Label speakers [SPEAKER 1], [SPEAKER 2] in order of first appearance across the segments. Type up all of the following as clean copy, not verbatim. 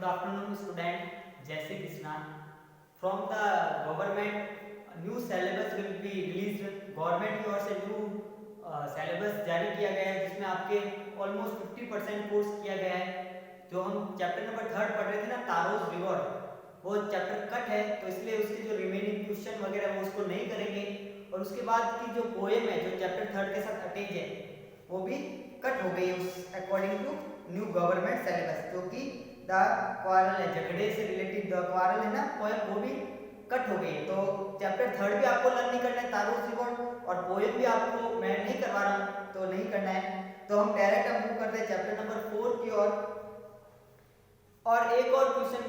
[SPEAKER 1] Good afternoon, student. Jai Shri Krishna. From the government, new syllabus will be released. Government की ओर से new syllabus जारी किया गया है, जिसमें आपके ऑलमोस्ट 50% कोर्स किया गया है। जो हम चैप्टर नंबर 3 पढ़ रहे थे ना, तारोस रिवर, वो चैप्टर कट है, तो इसलिए उसके जो रिमेनिंग क्वेश्चन वगैरह वो उसको नहीं करेंगे। और उसके बाद की जो पोएम है, जो चैप्टर 3 के साथ अटैच है, वो भी कट हो गई है उस according to new government syllabus. जो कि द क्वारल है, झगड़े से रिलेटेड द क्वारल है ना पोएम, वो भी कट हो गई है। तो चैप्टर 3 भी आपको लर्न नहीं करना है, तारोस रिवर, और पोएम भी आपको मैं नहीं करवा रहा हूँ, तो नहीं करना है। तो हम डायरेक्ट हम मूव करते हैं चैप्टर नंबर 4 की ओर। और एक और क्वेश्चन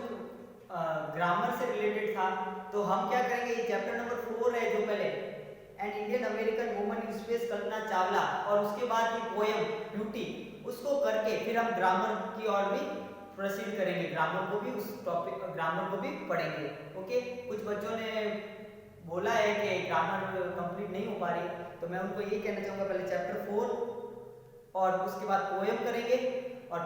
[SPEAKER 1] ग्रामर से रिलेटेड था, तो हम क्या करेंगे, ये चैप्टर नंबर 4 है जो पहले an Indian American woman in space Kalpana Chawla, और उसके बाद की पोएम ब्यूटी, उसको करके फिर हम ग्रामर की ओर भी प्रोसीड करेंगे। ग्रामर को भी उस टॉपिक ग्रामर को भी पढ़ेंगे। ओके, कुछ बच्चों ने बोला है कि ग्रामर कंप्लीट नहीं हो पा रही, तो मैं उनको ये कहना चाहूँगा, पहले चैप्टर 4 और उसके बाद पोएम करेंगे, और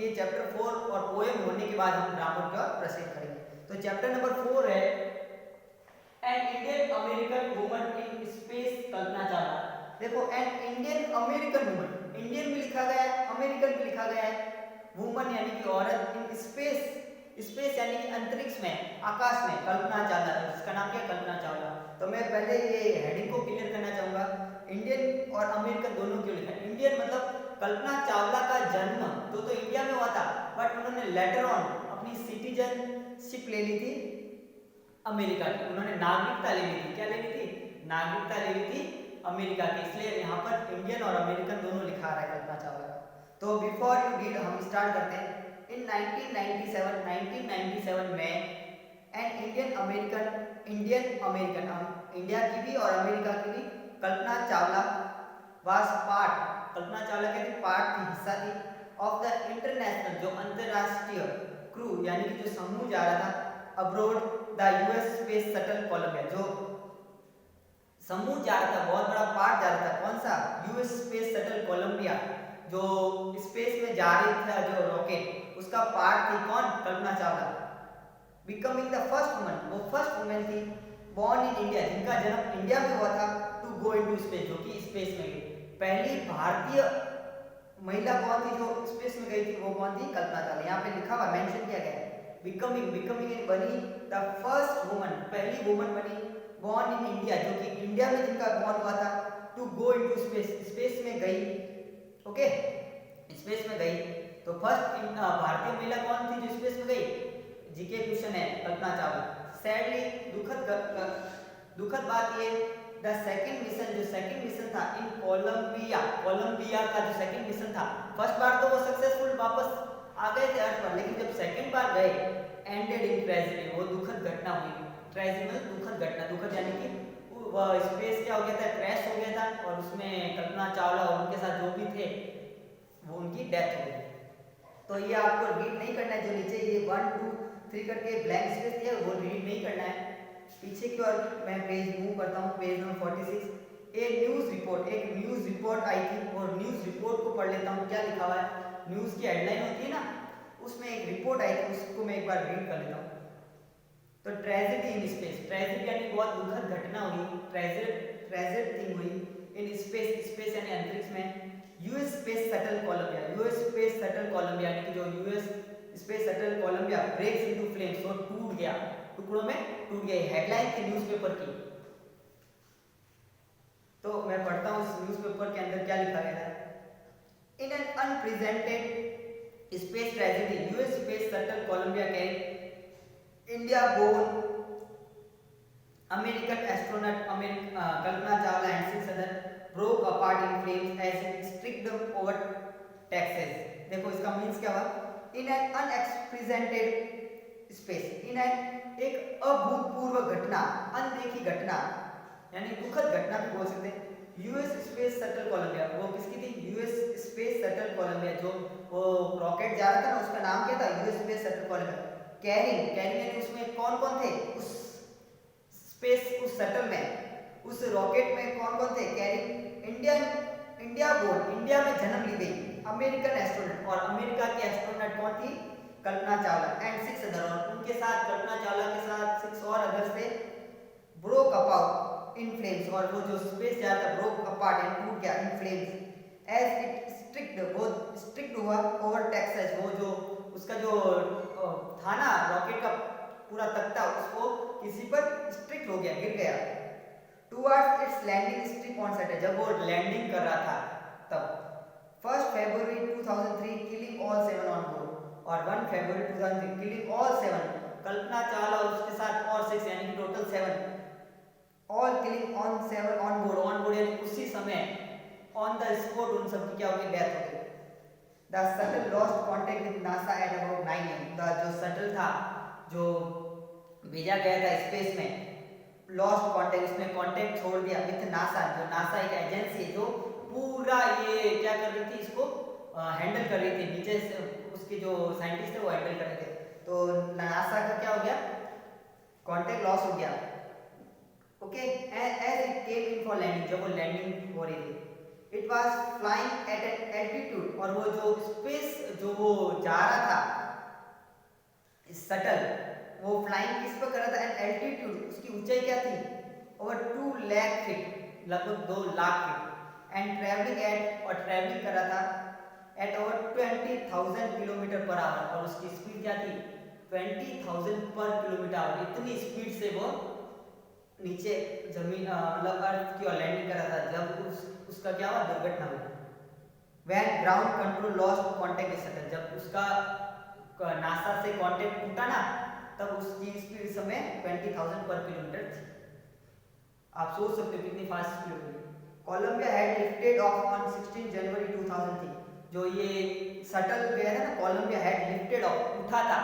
[SPEAKER 1] ये चैप्टर 4 और पोएम होने के बाद हम ग्रामर की ओर प्रोसीड करेंगे। तो चैप्टर नंबर 4 है an Indian American woman in space Kalpana Chawla. देखो, an Indian American woman, Indian भी लिखा गया है, अमेरिकन भी लिखा गया है, वुमन यानी कि औरत, इन स्पेस, स्पेस यानी कि अंतरिक्ष में, आकाश में, कल्पना चावला, इसका नाम क्या है, कल्पना चावला। तो मैं पहले ये हेडिंग को क्लियर करना चाहूंगा, इंडियन और अमेरिकन दोनों क्यों लिखा है। इंडियन मतलब कल्पना चावला का जन्म तो इंडिया में हुआ था, बट उन्होंने लेटर ऑन अपनी सिटीजनशिप ले ली थी अमेरिका की, उन्होंने नागरिकता ले ली थी। क्या ले ली थी? नागरिकता ले ली थी अमेरिका की, इसलिए यहाँ पर इंडियन और अमेरिकन दोनों लिखा रहा है कल्पना चावला का। तो बिफोर यू रीड हम स्टार्ट करते हैं। इन 1997 में एन इंडियन अमेरिकन इंडिया की भी और अमेरिका की भी कल्पना चावला वाज पार्ट, कल्पना चावला के पार्ट थी, हिस्सा थी ऑफ द इंटरनेशनल, जो अंतरराष्ट्रीय क्रू यानी कि जो समूह जा रहा था abroad the US space shuttle Columbia, जो समूह जा रहा था, बहुत बड़ा पार्ट जा रहा था, कौन सा? यूएस स्पेस शटल कोलंबिया, जो स्पेस में जा रही था जो रॉकेट, उसका पार्ट थी कौन? Kalpana Chawla. Becoming the first woman, वो फर्स्ट वुमन थी बॉर्न इन इंडिया, जिनका जन्म इंडिया में हुआ था, टू गो इनटू स्पेस, जो कि स्पेस में गई। पहली भारतीय महिला कौन थी जो स्पेस में गई थी? वो कौन थी? कल्पना चावला। यहाँ पे लिखा हुआ, मेंशन किया गया है, बिकमिंग बनी द फर्स्ट वुमन, पहली वुमन बनी बॉर्न इन इंडिया, जो कि इंडिया में जिनका बॉर्न हुआ था, to go into space, space में गई। ओके, स्पेस में गई। तो फर्स्ट भारतीय महिला कौन थी जो स्पेस में गई? जीके क्वेश्चन है, कल्पना चावला। सैडली, दुखद बात ये, द सेकंड मिशन, जो सेकंड मिशन था इन कोलंबिया का जो सेकंड मिशन था, फर्स्ट बार तो वो सक्सेसफुल वापस आ गए थे अर्थ पर, लेकिन जब सेकंड बार गए, एंडेड इन ट्रेजेडी, वो दुखद घटना हुई। ट्रेजेडी मतलब दुखद घटना, दुखद यानी कि स्पेस क्या हो गया था, क्रैश हो गया था, और उसमें कल्पना चावला और उनके साथ जो भी थे वो उनकी डेथ हो गई। तो ये आपको रीड नहीं करना है, जो नीचे ये 1 2 3 करके ब्लैंक स्पेस दिया वो रीड नहीं करना है। पीछे की ओर मैं पेज मूव करता हूँ, पेज नंबर 46। एक न्यूज रिपोर्ट आई थी, और न्यूज रिपोर्ट को पढ़ लेता हूँ, क्या लिखा हुआ है। न्यूज की हेडलाइन होती है ना, उसमें एक रिपोर्ट आई थी, उसको मैं एक बार रीड कर लेता हूँ। तो ट्रेजेडी इन स्पेस, ट्रेजेडी यानी बहुत दुखद घटना हुई, ट्रेजेड थिंग हुई इन स्पेस, स्पेस यानी अंतरिक्ष में। US space shuttle Columbia, US space shuttle Columbia यानी कि जो US space shuttle Columbia breaks into flames, वो टूट गया, टुकड़ों में टूट गया। हेडलाइन थी न्यूज़पेपर की। तो मैं पढ़ता हूँ इस न्यूज़पेपर के अंदर क्या लिखा गया था। In an unprecedented space tragedy, US space shuttle Columbia के India born American astronaut Kalpana Chawla and 6 other broke apart in flames as it streaked over Texas। देखो इसका मीन्स क्या हुआ। in an unprecedented space, in an एक अभूतपूर्व घटना, अनदेखी घटना यानी दुखद घटना भी बोल सकते हैं। यूएस स्पेस शटल कोलंबिया, वो किसकी थी? यूएस स्पेस शटल कोलंबिया, जो वो रॉकेट जा रहा था ना, उसका नाम क्या था? US space shuttle Columbia. Carrying यानी उसमें कौन कौन थे उस स्पेस, उस शटल में, उस रॉकेट में कौन कौन थे? कैरिंग इंडिया बोर्न, इंडिया में जन्म ली गई अमेरिकन एस्ट्रोनॉट, और अमेरिका की एस्ट्रोनॉट कौन थी? कल्पना चावला एंड 6 अदर, और उनके साथ कल्पना चावला के साथ 6 और अदर्स थे, ब्रोक अपाउट इन फ्लेम्स, और वो जो स्पेस जा रहा था ब्रोक अपार्ट एंड टूट गया इन फ्लेम्स एज इट वो स्ट्रिक्ट हुआ ओवर टेक्सास, वो जो उसका जो था ना रॉकेट का पूरा तख्ता उसको किसी पर स्ट्रिक्ट हो गया, गिर गया। Towards its landing strip on Saturday, जब वो लैंडिंग कर रहा था तब 1 February 2003 killing all 7 on board, और 1 February 2003 killing all 7, Kalpana Chawla और उसके साथ और 6 यानी कि total 7, all killing on 7 on board यानी उसी समय ऑन द स्पॉट उन सब की क्या हो गई, डेथ हो गई। The shuttle lost contact with NASA at about 9 am, the जो शटल था जो भेजा गया था स्पेस में, लॉस्ट कांटेक्ट, उसने कांटेक्ट छोड़ दिया विद नासा, जो नासा एक एजेंसी है जो पूरा ये क्या कर रही थी, इसको हैंडल कर रही थी, नीचे से उसके जो साइंटिस्ट थे वो हैंडल कर रहे थे, तो नासा का क्या हो गया, कांटेक्ट लॉस हो गया। Okay, as it came in for landing, जब वो लैंडिंग हो रही थी, it was flying at an altitude, और वो जो स्पेस जो वो जा रहा था शटल, वो फ्लाइंग किस पर कर रहा था, एन एल्टीट्यूड, उसकी ऊंचाई क्या थी, ओवर 2 लाख फीट, लगभग 2 lakh feet, and travelling at, और ट्रैवलिंग कर रहा था at over 20,000 kilometre per hour, और उसकी स्पीड क्या थी 20,000 पर किलोमीटर आवर, इतनी स्पीड से वो नीचे जमीन मतलब अर्थ की ओर लैंडिंग कर रहा था, जब उसका क्या हुआ, दुर्घटना हुई। When ground control lost contact with shuttle, जब उसका नासा से कांटेक्ट टूटा ना, तब उसकी स्पीड इस समय 20,000 पर किलोमीटर थी। आप सोच सकते हो कितनी फास्ट स्पीड होगी। Columbia had lifted off on 16 January 2003, जो ये शटल गया था ना, कोलंबिया हैड लिफ्टेड ऑफ, उठा था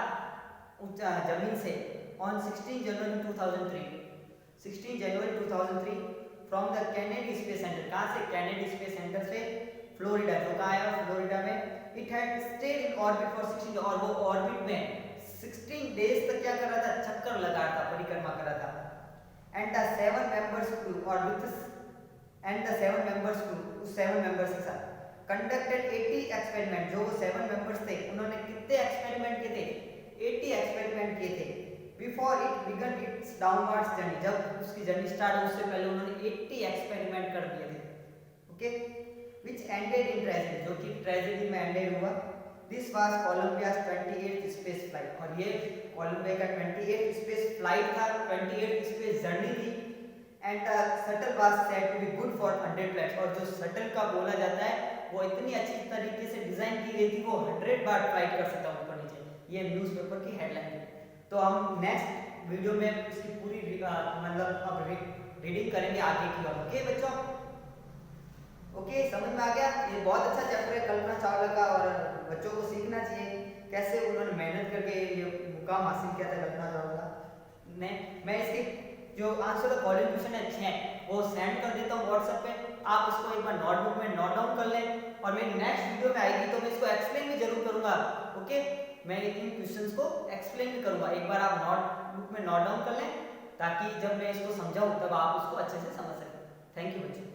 [SPEAKER 1] जमीन से, on 16 January 2003, 16 January 2003 from the Kennedy space centre, कहाँ से, कैनेडी स्पेस सेंटर से फ्लोरिडा, जो कहाँ है फ्लोरिडा में। It had stayed in orbit for 16, और वो ऑर्बिट में 16 डेज तक क्या कर रहा था, चक्कर लगा रहा था, परिक्रमा कर रहा था। एंड द 7 मेंबर्स क्रू, और with and the 7 members crew, उस 7 मेंबर्स के साथ कंडक्टेड 80 एक्सपेरिमेंट, जो 7 मेंबर्स थे उन्होंने कितने एक्सपेरिमेंट किए थे, 80 एक्सपेरिमेंट किए थे। Before it began it's downwards journey, जब उसकी जर्नी स्टार्ट हो उससे पहले उन्होंने 80 एक्सपेरिमेंट कर दिए थे। Okay, which ended in tragedy, जो कि ट्रेजेडी में एंडेड हुआ। This was Columbia's 28th space flight, और ये कोलंबिया का 28th स्पेस फ्लाइट था, 28th स्पेस जर्नी थी। And the shuttle was said to be good for 100 flights, और जो शटल का बोला जाता है वो इतनी अच्छी तरीके से डिजाइन की गई थी, वो 100 बार फ्लाइट कर सकता है ऊपर नीचे, ये न्यूज़पेपर की हेडलाइन है। तो हम नेक्स्ट वीडियो में उसकी पूरी मतलब अब रीडिंग करेंगे आगे की ओर। ओके बच्चों, ओके समझ में आ गया। ये बहुत अच्छा चैप्टर है कल्पना चावला का, और बच्चों को सीखना चाहिए कैसे उन्होंने मेहनत करके ये मुकाम हासिल किया था कल्पना चावला ने। मैं इसके जो आंसर द फॉलोइंग क्वेश्चन अच्छे हैं वो सेंड कर देता हूँ व्हाट्सएप पे, आप इसको एक बार नोटबुक में नोट डाउन कर लें, और मेरी नेक्स्ट वीडियो में आएगी तो मैं इसको एक्सप्लेन भी जरूर करूंगा। ओके, मैं इन क्वेश्चंस को एक्सप्लेन भी करूंगा, एक बार आप नोटबुक में नोट डाउन कर लें ताकि जब मैं इसको समझाऊं तब आप उसको अच्छे से समझ सकें। थैंक यू बच्चों।